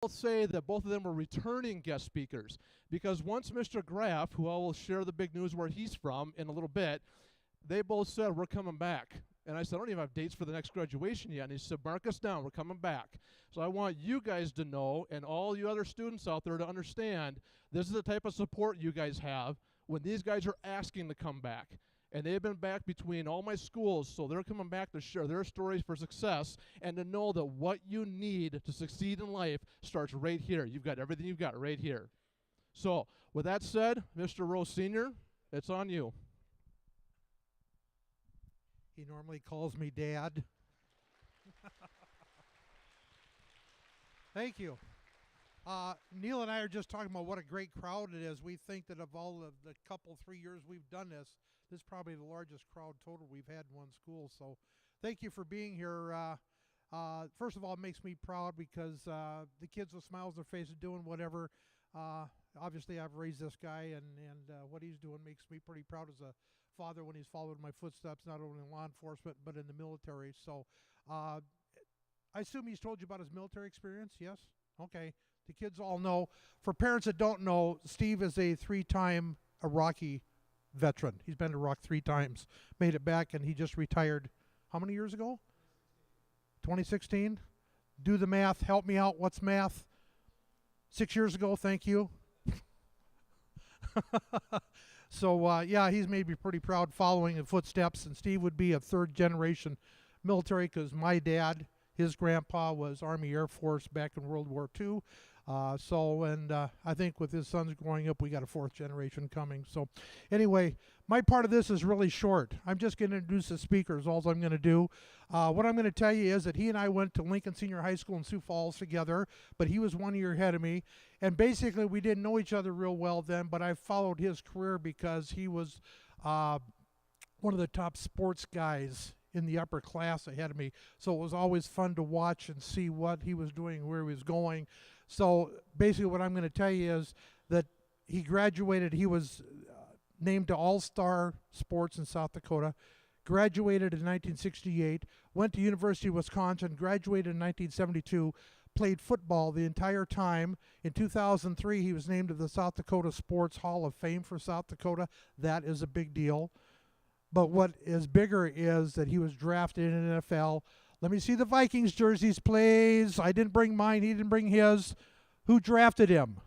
both say that both of them were returning guest speakers, because once Mr. Graff, who I will share the big news where he's from in a little bit, they both said, we're coming back. And I said, I don't even have dates for the next graduation yet. And he said, mark us down, we're coming back. So I want you guys to know, and all you other students out there to understand, this is the type of support you guys have when these guys are asking to come back. And they've been back between all my schools, so they're coming back to share their stories for success and to know that what you need to succeed in life starts right here. You've got everything you've got right here. So with that said, Mr. Rose Sr., it's on you. He normally calls me Dad. Thank you. Neil and I are just talking about what a great crowd it is. We think that of all of the couple, 3 years we've done this, this is probably the largest crowd total we've had in one school. So thank you for being here. First of all, it makes me proud because the kids with smiles on their faces doing whatever. Obviously, I've raised this guy, and what he's doing makes me pretty proud as a father when he's followed my footsteps, not only in law enforcement, but in the military. So I assume he's told you about his military experience, yes? Okay. The kids all know. For parents that don't know, Steve is a 3-time Iraqi veteran. He's been to Iraq 3 times, made it back, and he just retired how many years ago? 2016? Do the math. Help me out. What's math? 6 years ago, thank you. So, yeah, he's made me pretty proud following in footsteps, and Steve would be a 3rd-generation military because my dad, his grandpa, was Army Air Force back in World War II. I think with his sons growing up, we got a 4th generation coming. So anyway, my part of this is really short. I'm just going to introduce the speakers, all I'm going to do. What I'm going to tell you is that he and I went to Lincoln Senior High School in Sioux Falls together, but he was 1 year ahead of me. And basically, we didn't know each other real well then, but I followed his career because he was one of the top sports guys in the upper class ahead of me. So it was always fun to watch and see what he was doing, where he was going. So basically what I'm going to tell you is that he graduated, he was named to All-Star Sports in South Dakota, graduated in 1968, went to University of Wisconsin, graduated in 1972, played football the entire time. In 2003, he was named to the South Dakota Sports Hall of Fame for South Dakota. That is a big deal. But what is bigger is that he was drafted in the NFL. Let me see the Vikings jerseys, please. I didn't bring mine. He didn't bring his. Who drafted him?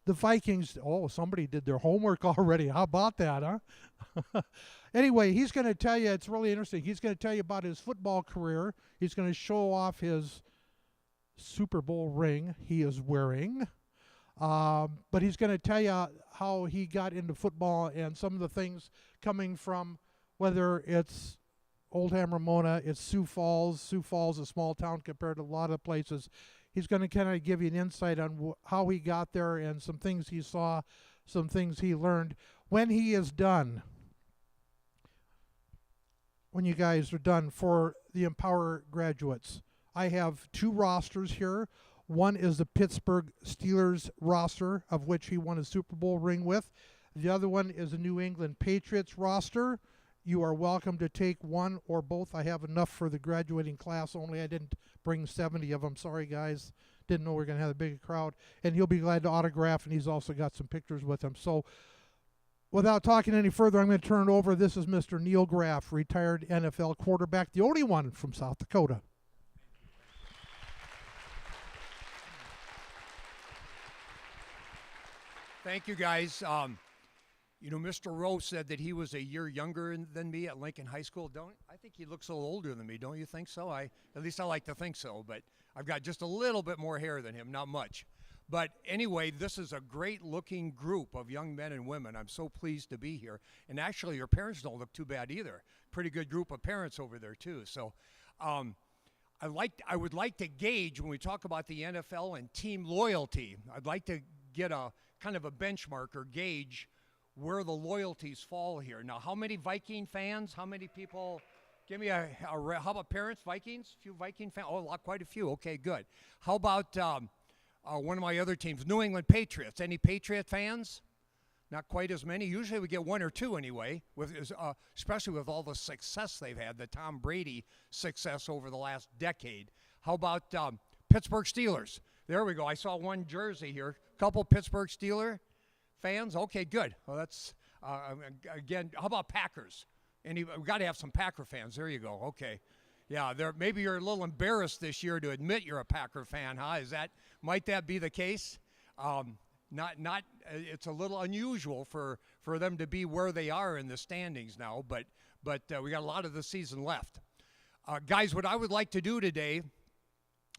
The Vikings. Oh, somebody did their homework already. How about that, huh? Anyway, he's going to tell you, it's really interesting. He's going to tell you about his football career. He's going to show off his Super Bowl ring he is wearing. But he's going to tell you how he got into football and some of the things coming from, whether it's Oldham, Ramona, it's Sioux Falls. Sioux Falls is a small town compared to a lot of places. He's going to kind of give you an insight on how he got there and some things he saw, some things he learned. When he is done, when you guys are done for the Empower graduates, I have 2 rosters here. One is the Pittsburgh Steelers roster, of which he won a Super Bowl ring with. The other one is the New England Patriots roster. You are welcome to take one or both. I have enough for the graduating class, only I didn't bring 70 of them. Sorry, guys. Didn't know we were going to have a big crowd. And he'll be glad to autograph, and he's also got some pictures with him. So without talking any further, I'm going to turn it over. This is Mr. Neil Graff, retired NFL quarterback, the only one from South Dakota. Thank you, guys. You know, Mr. Rowe said that he was a year younger than me at Lincoln High School. I think he looks a little older than me. Don't you think so? At least I like to think so. But I've got just a little bit more hair than him, not much. But anyway, this is a great-looking group of young men and women. I'm so pleased to be here. And actually, your parents don't look too bad either. Pretty good group of parents over there too. So, I would like to gauge when we talk about the NFL and team loyalty. I'd like to get a kind of a benchmark or gauge where the loyalties fall here. Now, how many Viking fans? How many people? Give me how about parents, Vikings? A few Viking fans? Oh, quite a few. Okay, good. How about one of my other teams, New England Patriots? Any Patriot fans? Not quite as many. Usually we get 1 or 2 anyway, especially with all the success they've had, the Tom Brady success over the last decade. How about Pittsburgh Steelers? There we go. I saw one jersey here. Couple Pittsburgh Steeler fans. Okay, good. Well, that's again. How about Packers? We got to have some Packer fans. There you go. Okay, yeah. Maybe you're a little embarrassed this year to admit you're a Packer fan, huh? Might that be the case? Not. It's a little unusual for them to be where they are in the standings now, but we got a lot of the season left. Guys, what I would like to do today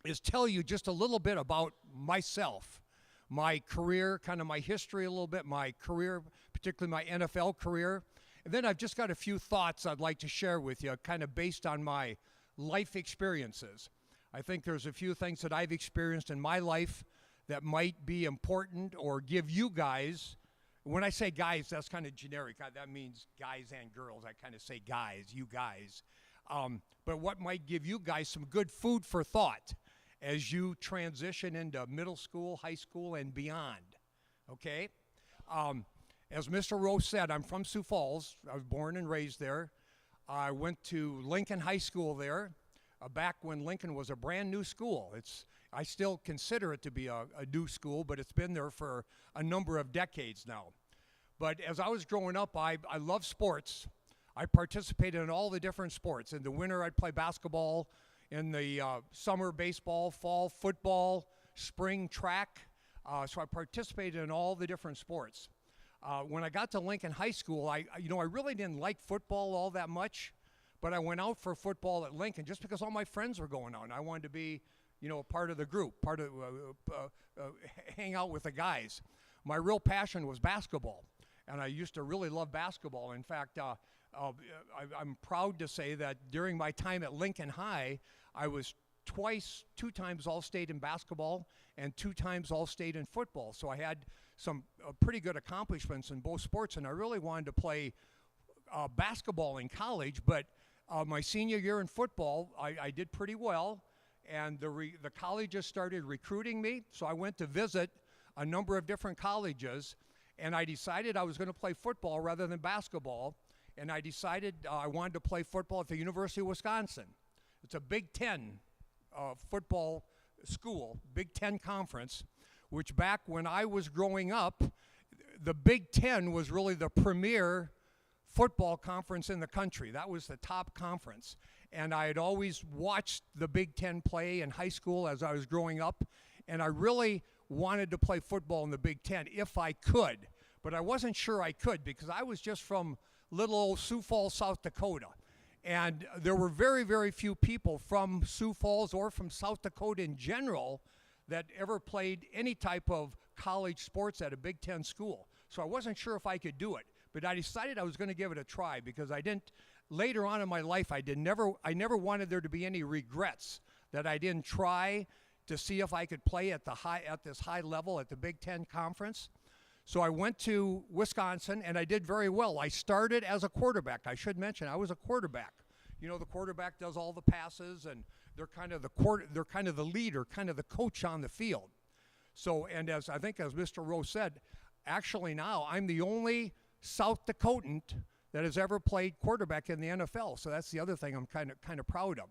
is tell you just a little bit about myself, my career, kind of my history a little bit, my career, particularly my NFL career. And then I've just got a few thoughts I'd like to share with you, kind of based on my life experiences. I think there's a few things that I've experienced in my life that might be important or give you guys, when I say guys, that's kind of generic. That means guys and girls. I kind of say guys, you guys. But what might give you guys some good food for thought as you transition into middle school, high school, and beyond, okay? As Mr. Rose said, I'm from Sioux Falls. I was born and raised there. I went to Lincoln High School there back when Lincoln was a brand new school. I still consider it to be a new school, but it's been there for a number of decades now. But as I was growing up, I loved sports. I participated in all the different sports. In the winter, I'd play basketball. In the summer, baseball, fall, football, spring, track. So I participated in all the different sports. When I got to Lincoln High School, I really didn't like football all that much, but I went out for football at Lincoln just because all my friends were going out. And I wanted to be, a part of the group, hang out with the guys. My real passion was basketball, and I used to really love basketball. In fact, I'm proud to say that during my time at Lincoln High, I was 2 times All-State in basketball and 2 times All-State in football. So I had some pretty good accomplishments in both sports, and I really wanted to play basketball in college. But my senior year in football, I did pretty well, and the colleges started recruiting me. So I went to visit a number of different colleges, and I decided I was going to play football rather than basketball. And I decided I wanted to play football at the University of Wisconsin. It's a Big Ten football school, Big Ten conference, which back when I was growing up, the Big Ten was really the premier football conference in the country. That was the top conference. And I had always watched the Big Ten play in high school as I was growing up, and I really wanted to play football in the Big Ten if I could. But I wasn't sure I could because I was just from little old Sioux Falls, South Dakota. And there were very, very few people from Sioux Falls or from South Dakota in general that ever played any type of college sports at a Big Ten school. So I wasn't sure if I could do it. But I decided I was going to give it a try because later on in my life, I never wanted there to be any regrets that I didn't try to see if I could play at this high level at the Big Ten conference. So I went to Wisconsin, and I did very well. I started as a quarterback. I should mention I was a quarterback. The quarterback does all the passes, and they're kind of the leader, kind of the coach on the field. So, and as Mr. Rose said, actually now I'm the only South Dakotan that has ever played quarterback in the NFL. So that's the other thing I'm kind of proud of.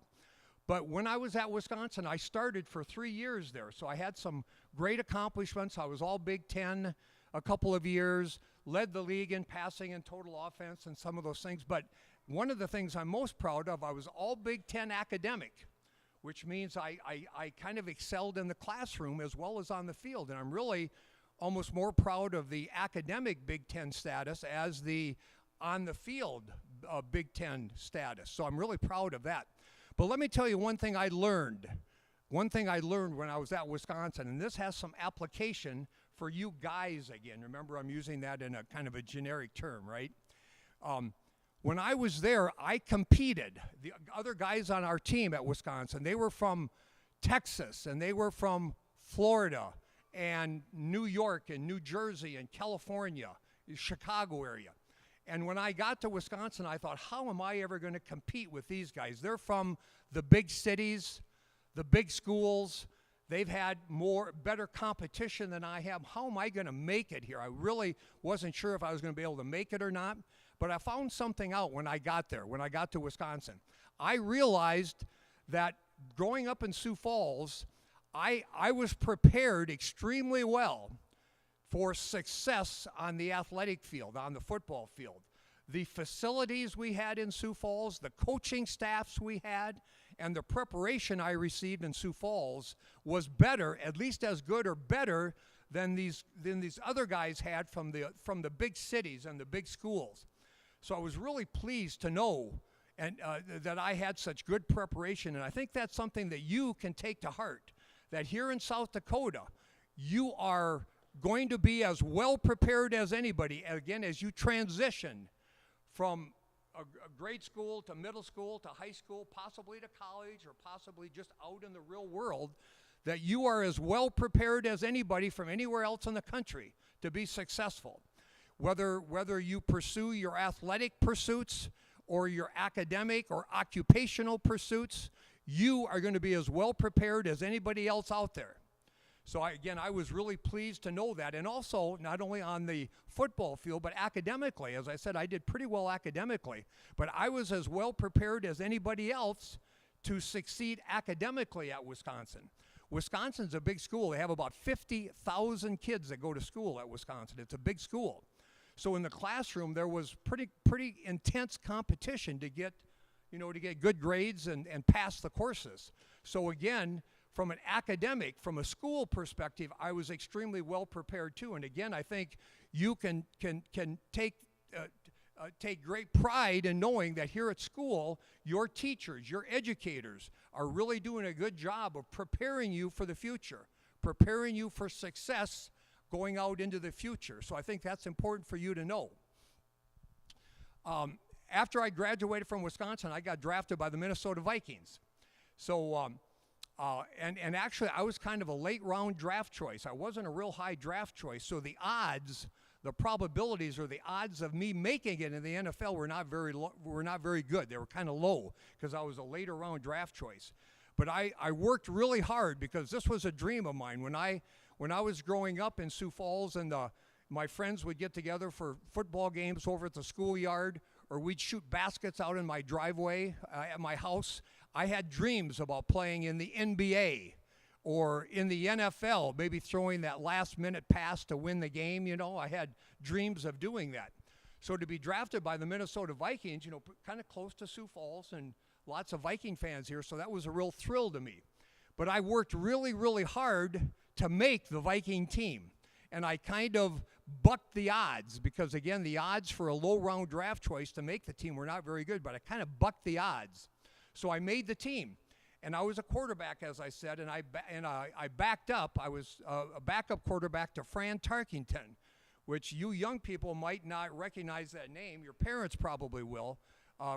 But when I was at Wisconsin, I started for 3 years there. So I had some great accomplishments. I was all Big Ten a couple of years, led the league in passing and total offense and some of those things. But one of the things I'm most proud of, I was all Big Ten academic, which means I kind of excelled in the classroom as well as on the field. And I'm really almost more proud of the academic Big Ten status as the on the field Big Ten status. So I'm really proud of that. But let me tell you one thing I learned when I was at Wisconsin, and this has some application for you guys again. Remember, I'm using that in a kind of a generic term, right? When I was there, I competed. The other guys on our team at Wisconsin, they were from Texas, and they were from Florida, and New York, and New Jersey, and California, Chicago area. And when I got to Wisconsin, I thought, how am I ever going to compete with these guys? They're from the big cities, the big schools. They've had better competition than I have. How am I going to make it here? I really wasn't sure if I was going to be able to make it or not. But I found something out when I got there, when I got to Wisconsin. I realized that growing up in Sioux Falls, I was prepared extremely well for success on the athletic field, on the football field. The facilities we had in Sioux Falls, the coaching staffs we had, and the preparation I received in Sioux Falls was better, at least as good or better than these other guys had from the big cities and the big schools. So I was really pleased to know that I had such good preparation, and I think that's something that you can take to heart, that here in South Dakota, you are going to be as well prepared as anybody, again, as you transition from a grade school to middle school to high school, possibly to college, or possibly just out in the real world, that you are as well prepared as anybody from anywhere else in the country to be successful. Whether you pursue your athletic pursuits or your academic or occupational pursuits, you are going to be as well prepared as anybody else out there. So I was really pleased to know that. And also, not only on the football field, but academically. As I said, I did pretty well academically. But I was as well prepared as anybody else to succeed academically at Wisconsin. Wisconsin's a big school. They have about 50,000 kids that go to school at Wisconsin. It's a big school. So in the classroom, there was pretty intense competition to get good grades and pass the courses. So again, from an academic, from a school perspective, I was extremely well prepared too. And again, I think you can take great pride in knowing that here at school, your teachers, your educators are really doing a good job of preparing you for the future, preparing you for success going out into the future. So I think that's important for you to know. After I graduated from Wisconsin, I got drafted by the Minnesota Vikings. So, and actually, I was kind of a late round draft choice. I wasn't a real high draft choice. So the probabilities or the odds of me making it in the NFL were not very good. They were kind of low because I was a later round draft choice. But I worked really hard because this was a dream of mine. When I was growing up in Sioux Falls and my friends would get together for football games over at the schoolyard, or we'd shoot baskets out in my driveway at my house, I had dreams about playing in the NBA or in the NFL, maybe throwing that last-minute pass to win the game. I had dreams of doing that. So to be drafted by the Minnesota Vikings, kind of close to Sioux Falls and lots of Viking fans here, so that was a real thrill to me. But I worked really, really hard to make the Viking team. And I kind of bucked the odds because, again, the odds for a low-round draft choice to make the team were not very good, but I kind of bucked the odds. So I made the team. And I was a quarterback, as I said, and I backed up. I was a backup quarterback to Fran Tarkington, which you young people might not recognize that name. Your parents probably will.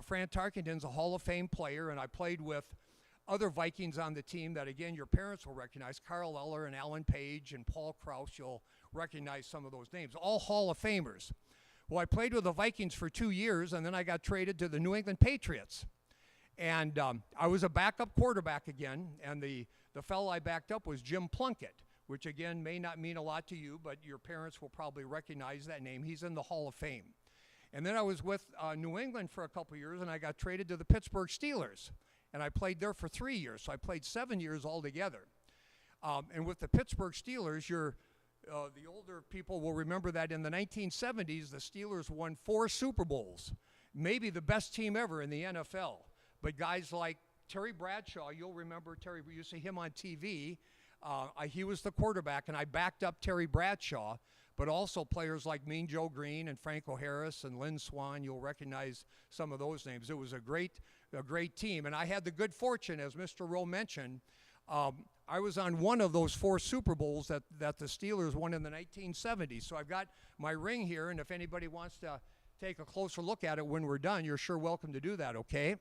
Fran Tarkington's a Hall of Fame player, and I played with other Vikings on the team that, again, your parents will recognize. Carl Eller and Alan Page and Paul Krause, you'll recognize some of those names. All Hall of Famers. Well, I played with the Vikings for 2 years, and then I got traded to the New England Patriots. And I was a backup quarterback again, and the fellow I backed up was Jim Plunkett, which, again, may not mean a lot to you, but your parents will probably recognize that name. He's in the Hall of Fame. And then I was with New England for a couple years, and I got traded to the Pittsburgh Steelers. And I played there for 3 years, so I played 7 years altogether. And with the Pittsburgh Steelers, the older people will remember that in the 1970s, the Steelers won 4 Super Bowls, maybe the best team ever in the NFL. But guys like Terry Bradshaw, you'll remember Terry, you see him on TV. He was the quarterback, and I backed up Terry Bradshaw. But also players like Mean Joe Green and Franco Harris and Lynn Swann, you'll recognize some of those names. It was a great team. And I had the good fortune, as Mr. Rowe mentioned, I was on one of those 4 Super Bowls that the Steelers won in the 1970s. So I've got my ring here, and if anybody wants to take a closer look at it when we're done, you're sure welcome to do that, okay?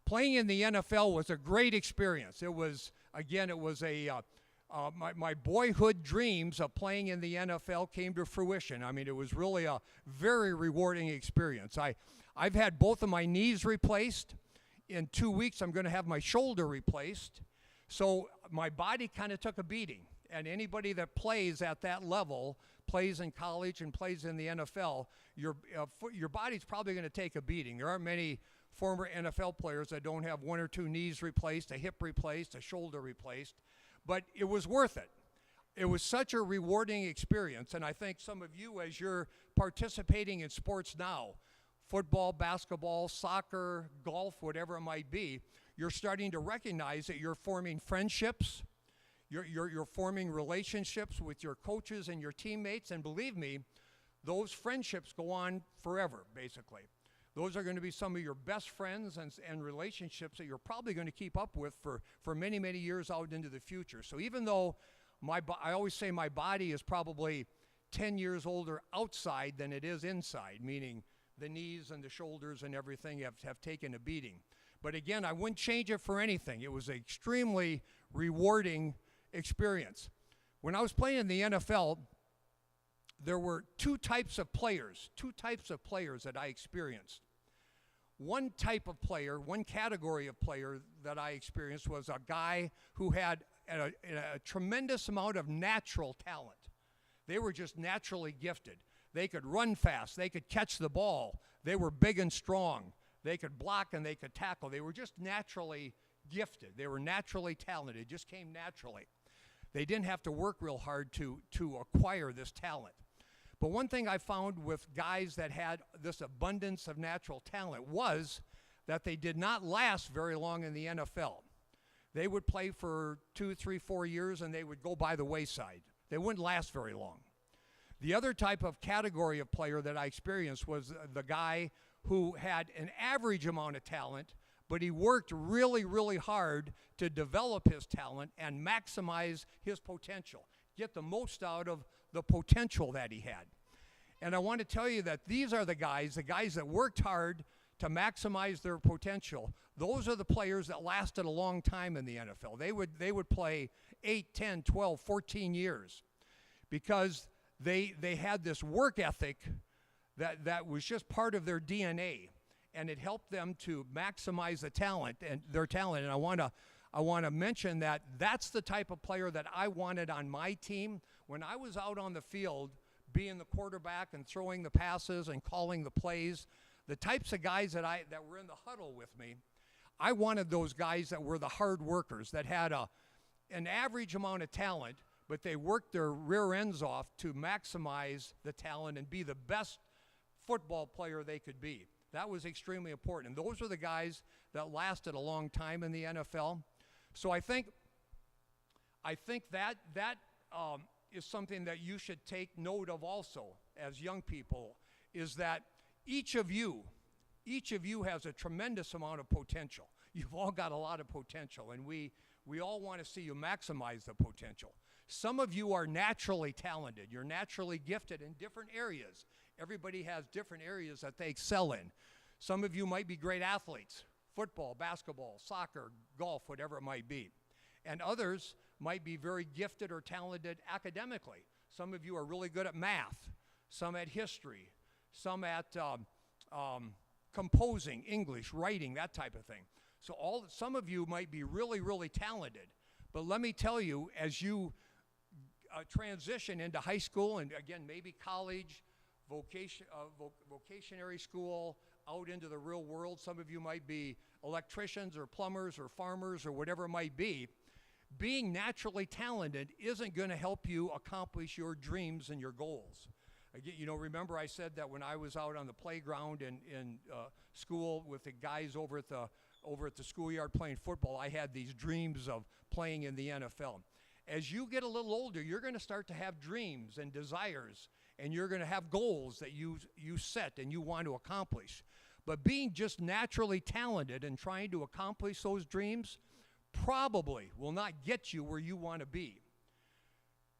Playing in the NFL was a great experience. It was my boyhood dreams of playing in the NFL came to fruition. I mean, it was really a very rewarding experience. I've had both of my knees replaced. In 2 weeks, I'm going to have my shoulder replaced. So my body kind of took a beating. And anybody that plays at that level, plays in college and plays in the NFL, your body's probably going to take a beating. There aren't many former NFL players that don't have 1 or 2 knees replaced, a hip replaced, a shoulder replaced, but it was worth it. It was such a rewarding experience, and I think some of you, as you're participating in sports now, football, basketball, soccer, golf, whatever it might be, you're starting to recognize that you're forming friendships, you're forming relationships with your coaches and your teammates, and believe me, those friendships go on forever, basically. Those are going to be some of your best friends and relationships that you're probably going to keep up with for many, many years out into the future. So even though I always say my body is probably 10 years older outside than it is inside, meaning the knees and the shoulders and everything have taken a beating. But again, I wouldn't change it for anything. It was an extremely rewarding experience. When I was playing in the NFL, there were two types of players that I experienced. One type of player, one category of player that I experienced was a guy who had a tremendous amount of natural talent. They were just naturally gifted. They could run fast. They could catch the ball. They were big and strong. They could block and they could tackle. They were just naturally gifted. They were naturally talented. It just came naturally. They didn't have to work real hard to acquire this talent. But one thing I found with guys that had this abundance of natural talent was that they did not last very long in the NFL. They would play for 2, 3, 4 years and they would go by the wayside. They wouldn't last very long. The other type of category of player that I experienced was the guy who had an average amount of talent, but he worked really, really hard to develop his talent and maximize his potential, get the most out of the potential that he had. And I want to tell you that these are the guys that worked hard to maximize their potential. Those are the players that lasted a long time in the NFL. They would play 8, 10, 12, 14 years because they had this work ethic that was just part of their DNA, and it helped them to maximize their talent. And I want to mention that that's the type of player that I wanted on my team. When I was out on the field, being the quarterback and throwing the passes and calling the plays, the types of guys that were in the huddle with me, I wanted those guys that were the hard workers, that had an average amount of talent, but they worked their rear ends off to maximize the talent and be the best football player they could be. That was extremely important. And those were the guys that lasted a long time in the NFL. So I think that is something that you should take note of also as young people, is that each of you has a tremendous amount of potential. You've all got a lot of potential, and we all want to see you maximize the potential. Some of you are naturally talented. You're naturally gifted in different areas. Everybody has different areas that they excel in. Some of you might be great athletes, football, basketball, soccer, golf, whatever it might be. And others might be very gifted or talented academically. Some of you are really good at math, some at history, some at composing, English, writing, that type of thing. So some of you might be really, really talented. But let me tell you, as you transition into high school and, again, maybe college, vocationary school, out into the real world, some of you might be electricians or plumbers or farmers or whatever it might be. Being naturally talented isn't going to help you accomplish your dreams and your goals. Again, remember I said that when I was out on the playground in school with the guys over at the schoolyard playing football, I had these dreams of playing in the NFL. As you get a little older, you're going to start to have dreams and desires, and you're going to have goals that you set and you want to accomplish. But being just naturally talented and trying to accomplish those dreams probably will not get you where you want to be.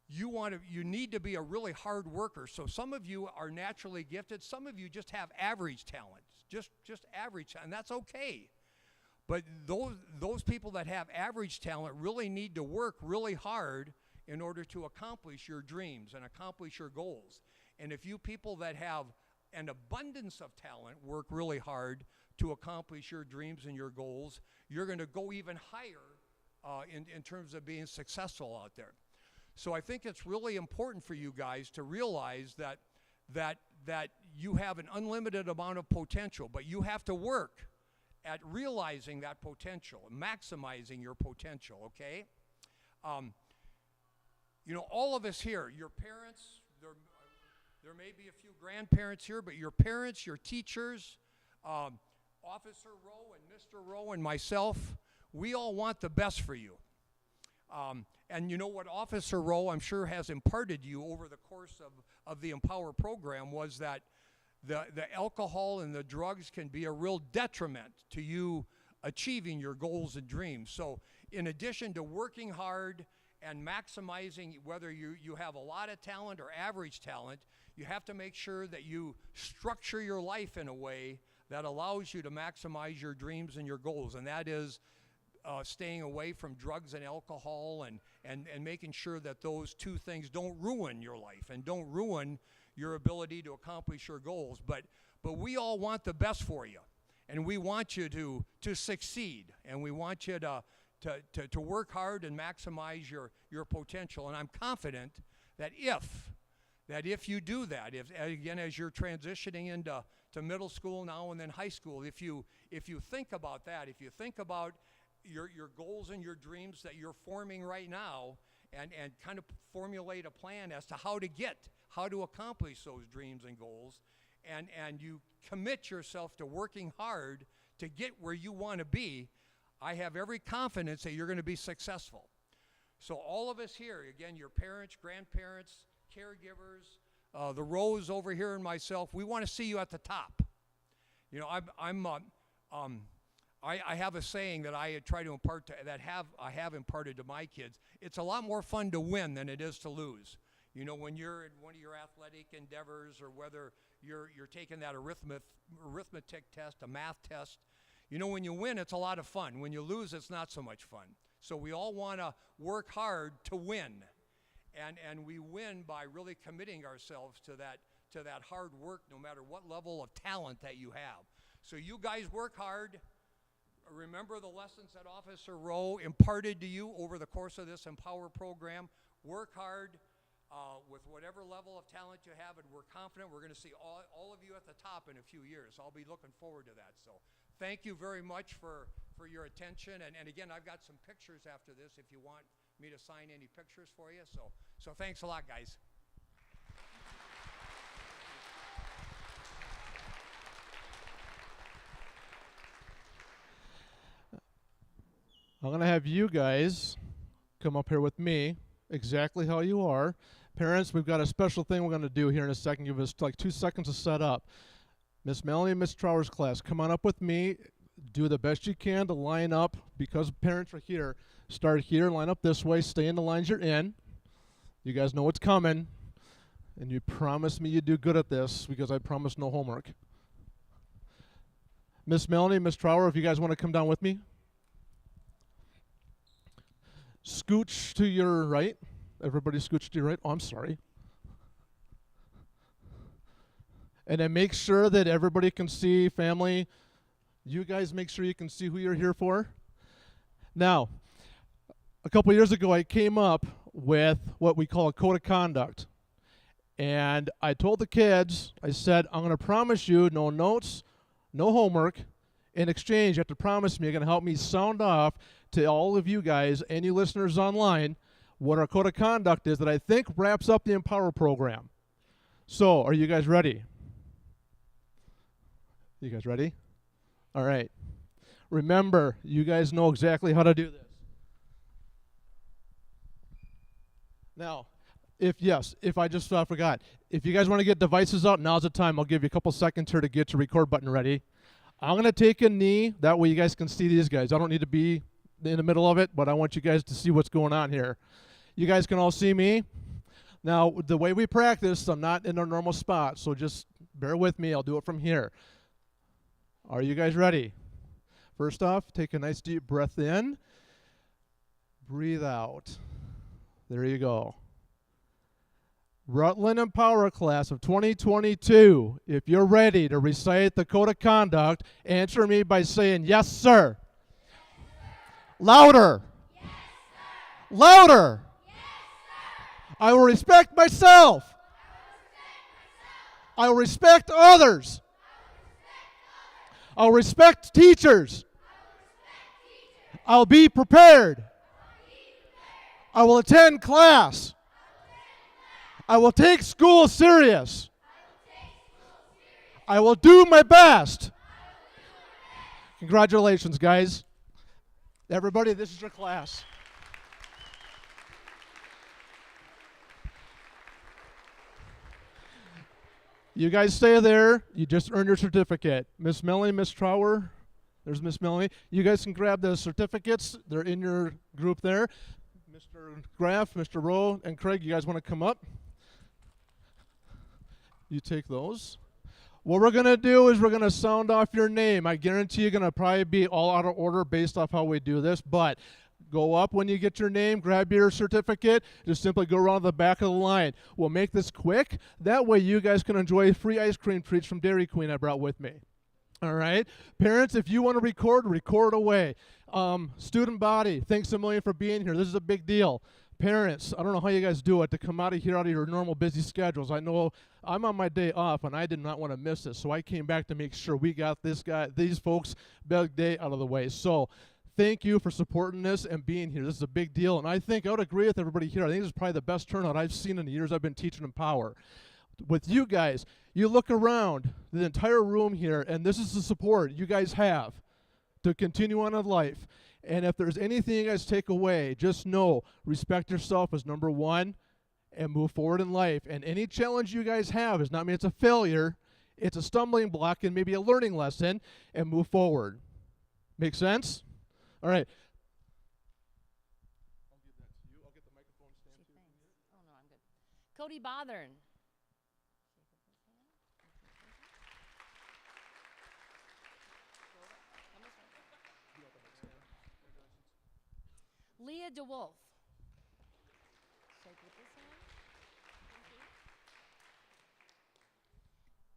You need to be a really hard worker. So some of you are naturally gifted. Some of you just have average talent, just average, and that's okay. But those people that have average talent really need to work really hard in order to accomplish your dreams and accomplish your goals. And if you people that have an abundance of talent work really hard to accomplish your dreams and your goals, you're going to go even higher in terms of being successful out there. So I think it's really important for you guys to realize that you have an unlimited amount of potential, but you have to work at realizing that potential, maximizing your potential, okay? You know, all of us here, your parents, there may be a few grandparents here, but your parents, your teachers, Officer Rowe and Mr. Rowe and myself, we all want the best for you. And you know what Officer Rowe, I'm sure, has imparted you over the course of the Empower program was that the alcohol and the drugs can be a real detriment to you achieving your goals and dreams. So in addition to working hard and maximizing whether you have a lot of talent or average talent, you have to make sure that you structure your life in a way that allows you to maximize your dreams and your goals. And that is staying away from drugs and alcohol and making sure that those two things don't ruin your life and don't ruin your ability to accomplish your goals. But we all want the best for you. And we want you to succeed. And we want you to work hard and maximize your potential. And I'm confident that if you do that, again, as you're transitioning into middle school now and then high school, if you think about that, if you think about your goals and your dreams that you're forming right now and kind of formulate a plan as to how to accomplish those dreams and goals, and you commit yourself to working hard to get where you want to be, I have every confidence that you're going to be successful. So all of us here, again, your parents, grandparents, caregivers, the Rose over here and myself, we want to see you at the top. You know, I have a saying that I try to impart I have imparted to my kids. It's a lot more fun to win than it is to lose. You know, when you're in one of your athletic endeavors or whether you're taking that arithmetic test, a math test, you know, when you win, it's a lot of fun. When you lose, it's not so much fun. So we all want to work hard to win. And we win by really committing ourselves to that hard work, no matter what level of talent that you have. So you guys work hard. Remember the lessons that Officer Rowe imparted to you over the course of this Empower program. Work hard with whatever level of talent you have, and we're confident we're going to see all of you at the top in a few years. I'll be looking forward to that. So thank you very much for your attention. And again, I've got some pictures after this if you want me to sign any pictures for you. So thanks a lot, guys. I'm going to have you guys come up here with me exactly how you are. Parents, we've got a special thing we're going to do here in a second. Give us like 2 seconds to set up. Miss Melanie and Miss Trower's class, come on up with me. Do the best you can to line up. Because parents are here, start here, line up this way, stay in the lines you're in. You guys know what's coming. And you promise me you do good at this because I promise no homework. Miss Melanie, Miss Trower, if you guys want to come down with me. Scooch to your right. Everybody scooch to your right. Oh, I'm sorry. And then make sure that everybody can see, family. You guys make sure you can see who you're here for. Now, a couple years ago, I came up with what we call a code of conduct. And I told the kids, I said, I'm going to promise you no notes, no homework. In exchange, you have to promise me you're going to help me sound off to all of you guys and you listeners online what our code of conduct is that I think wraps up the Empower program. So, are you guys ready? You guys ready? All right. Remember, you guys know exactly how to do this. Now, if I just forgot, if you guys want to get devices out, now's the time. I'll give you a couple seconds here to get your record button ready. I'm going to take a knee. That way you guys can see these guys. I don't need to be in the middle of it, but I want you guys to see what's going on here. You guys can all see me. Now, the way we practice, I'm not in a normal spot, so just bear with me. I'll do it from here. Are you guys ready? First off, take a nice deep breath in. Breathe out. There you go. Rutland Empower class of 2022, if you're ready to recite the code of conduct, answer me by saying, yes, sir. Yes, sir. Louder. Yes, sir. Louder. Yes, sir. I will respect myself. I will respect others. I'll respect teachers. I'll be prepared. I will attend class. I will take school serious. I will do my best. Congratulations, guys. Everybody, this is your class. You guys stay there. You just earned your certificate. Miss Melanie, Miss Trower, there's Miss Melanie. You guys can grab the certificates. They're in your group there. Mr. Graff, Mr. Rowe, and Craig, you guys want to come up? You take those. What we're going to do is we're going to sound off your name. I guarantee you're going to probably be all out of order based off how we do this, but go up when you get your name, grab your certificate, just simply go around the back of the line. We'll make this quick. That way you guys can enjoy free ice cream treats from Dairy Queen I brought with me. All right? Parents, if you want to record away. Student body, thanks a million for being here. This is a big deal. Parents, I don't know how you guys do it to come out of here out of your normal busy schedules. I know I'm on my day off, and I did not want to miss this, so I came back to make sure we got these folks' big day out of the way. So thank you for supporting this and being here. This is a big deal, and I think I would agree with everybody here. I think this is probably the best turnout I've seen in the years I've been teaching in Power. With you guys, you look around the entire room here, and this is the support you guys have to continue on in life. And if there's anything you guys take away, just know, respect yourself as number one and move forward in life. And any challenge you guys have does not mean it's a failure. It's a stumbling block and maybe a learning lesson, and move forward. Make sense? All right. I'll give that to you. I'll get the microphone stand too. Oh, no, I'm good. Cody Bothern. Leah DeWolf.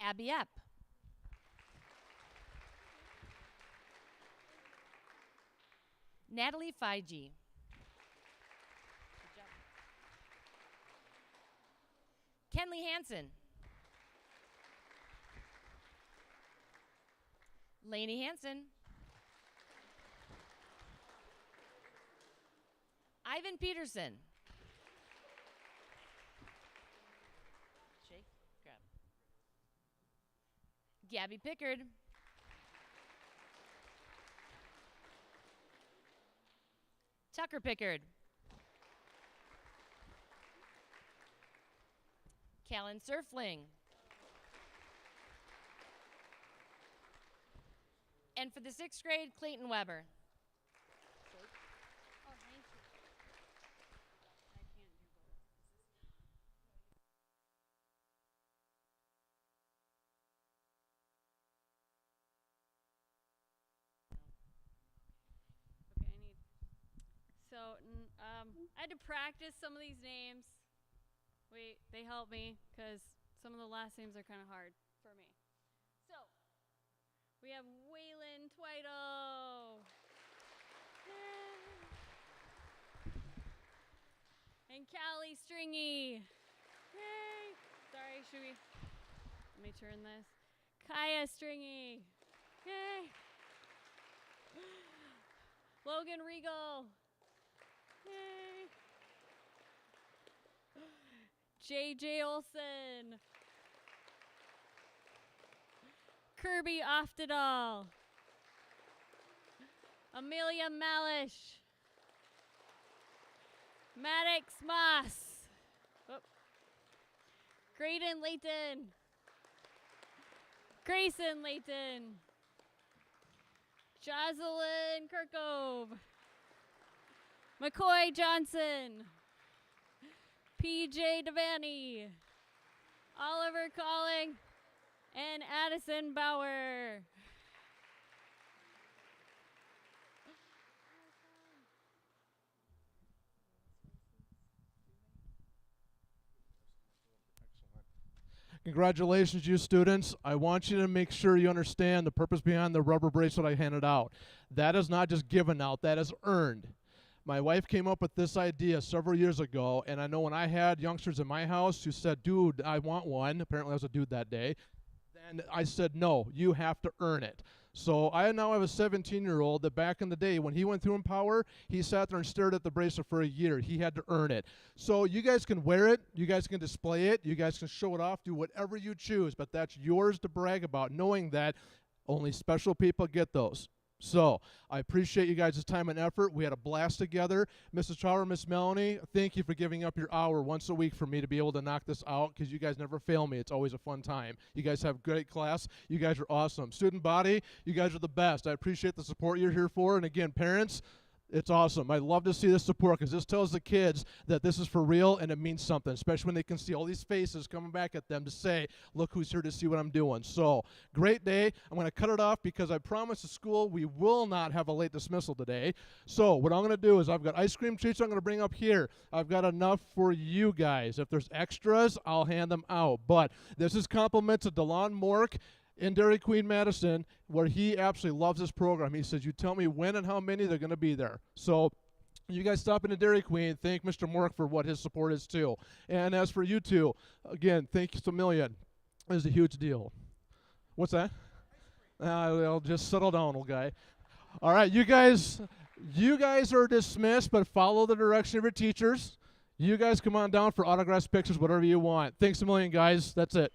Abby Epp. Natalie Feige. Kenley Hansen. Lainey Hansen. Ivan Peterson. Shake, grab. Gabby Pickard. Tucker Pickard. Callan Surfling. And for the 6th grade, Clayton Weber. So I had to practice some of these names. They helped me because some of the last names are kind of hard for me. So we have Waylon Twido. And Callie Stringy. Yay. Sorry, let me turn this. Kaya Stringy. Yay. Logan Regal. Yay. JJ Olson. Kirby Oftedal. Amelia Malish. Maddox Moss. Oh. Graydon Layton. Grayson Layton. Jocelyn Kirkove. McCoy Johnson. PJ Devaney. Oliver Calling. And Addison Bauer. Congratulations, you students. I want you to make sure you understand the purpose behind the rubber bracelet I handed out. That is not just given out, that is earned. My wife came up with this idea several years ago, and I know when I had youngsters in my house who said, dude, I want one. Apparently I was a dude that day. And I said, no, you have to earn it. So I now have a 17-year-old that back in the day when he went through Empower, he sat there and stared at the bracelet for a year. He had to earn it. So you guys can wear it. You guys can display it. You guys can show it off. Do whatever you choose. But that's yours to brag about, knowing that only special people get those. So I appreciate you guys' time and effort. We had a blast together. Mrs. Trower, Miss Melanie, thank you for giving up your hour once a week for me to be able to knock this out, because you guys never fail me. It's always a fun time. You guys have great class. You guys are awesome. Student body, you guys are the best. I appreciate the support you're here for. And again, parents, it's awesome. I love to see this support, because this tells the kids that this is for real and it means something, especially when they can see all these faces coming back at them to say, look who's here to see what I'm doing. So, great day. I'm going to cut it off because I promised the school we will not have a late dismissal today. So, what I'm going to do is I've got ice cream treats I'm going to bring up here. I've got enough for you guys. If there's extras, I'll hand them out. But this is compliments to DeLon Mork in Dairy Queen, Madison, where he absolutely loves this program. He says, you tell me when and how many, they're going to be there. So you guys stop into Dairy Queen. Thank Mr. Mork for what his support is, too. And as for you two, again, thank you a million. This is a huge deal. What's that? I'll just settle down, old guy. All right, you guys are dismissed, but follow the direction of your teachers. You guys come on down for autographs, pictures, whatever you want. Thanks a million, guys. That's it.